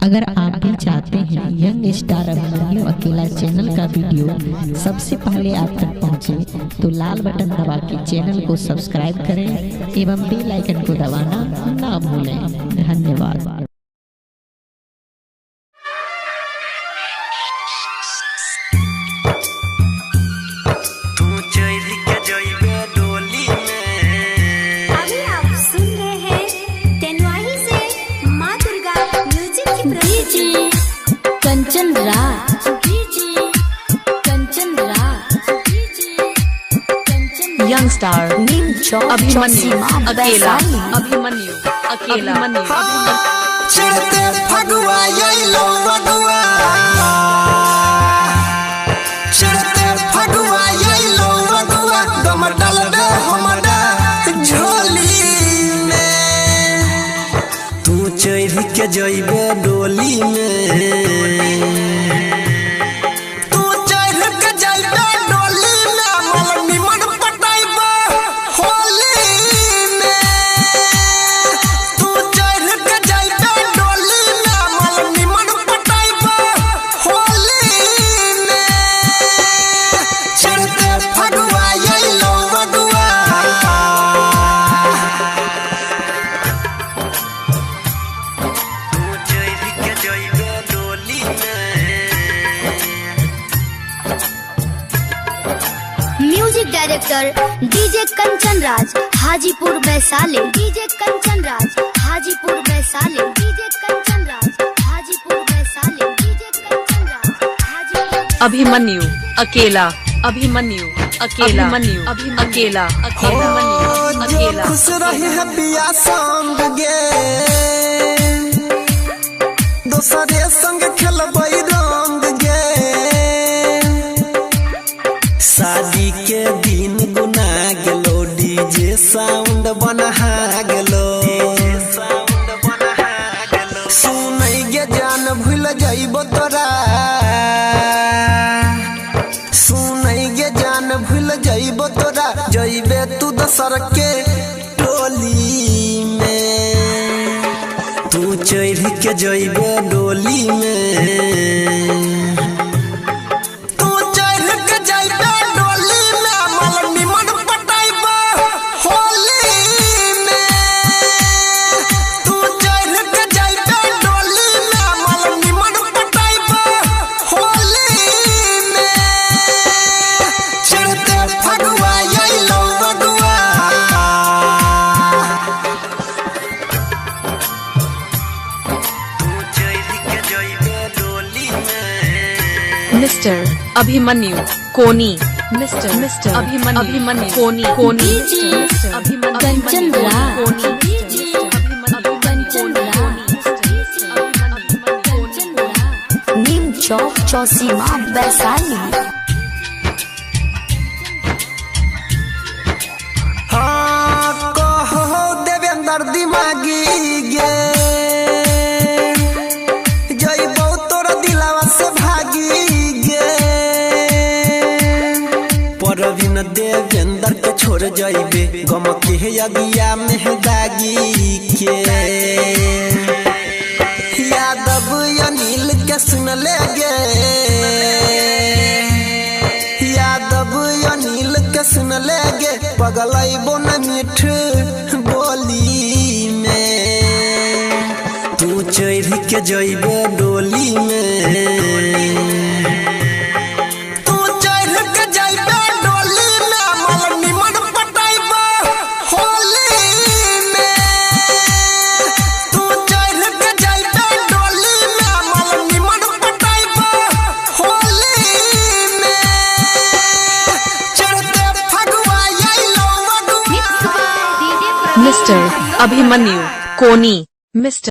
अगर आप भी चाहते हैं यंग स्टार अभिमन्यु अकेला चैनल का वीडियो सबसे पहले आप तक पहुंचे, तो लाल बटन दबा के चैनल को सब्सक्राइब करें एवं बेल आइकन को दबाना ना भूलें। धन्यवाद। कंचन राज, यंग स्टार अभिमन्यु अकेला, अभिमन्यु अकेला, चिढ़ते फगुआ येलो वगुआ, चिढ़ते फगुआ येलो वगुआ, दम डाल दे हमरा झोली में, तू चढ़ के जइबे डोली में, music director DJ Kanchan Raj Hajipur Vaishali, DJ Kanchan Raj Hajipur Vaishali, DJ Kanchan Raj Hajipur Vaishali, DJ Kanchan Raj Hajipur. Abhimanyu अकेला, अभिमन्यु अकेला, अभिमन्यु अकेला, अभिमन्यु अकेला। खुश रही है पिया संग गे, दोसरे संग खेलबै रंग गे, शादी के दिन गुना गेलो, डीजे साउंड बना गेलो, सुनै गे जान भूल जाइबो तोरा, सुनै गे जान भूल जाइबो तोरा, जइबे तू दोसर के टोली में, तू चढ़ के जइबे डोली में, मिस्टर अभिमन्यु कोनी, मिस्टर अभिमन्यु कोनी, अभिमन्यु कंचन राज, नीम चौक चौसीमा वैशाली। हाँ कहो देवेंद्र दिमागी गे, जइबो तोरा दिलावा से भागी गे, परवीन देवेंद्र के छोड़ जइबे, गम के अगिया में दागी के, यादव अनिल के सुन ले गे, यादव अनिल के सुन ले गे, पगलैबो न मीठ बोली में, तू चढ़ के जइबे डोली में, तू चढ़ के जइबे डोली में, मल निमन पटाइबो होली में, तू चढ़ के जइबे डोली में, मल निमन पटाइबो होली में, चढ़ते फगुआ येलो वगुआ। मिस्टर अभिमन्यु कोनी, मिस्टर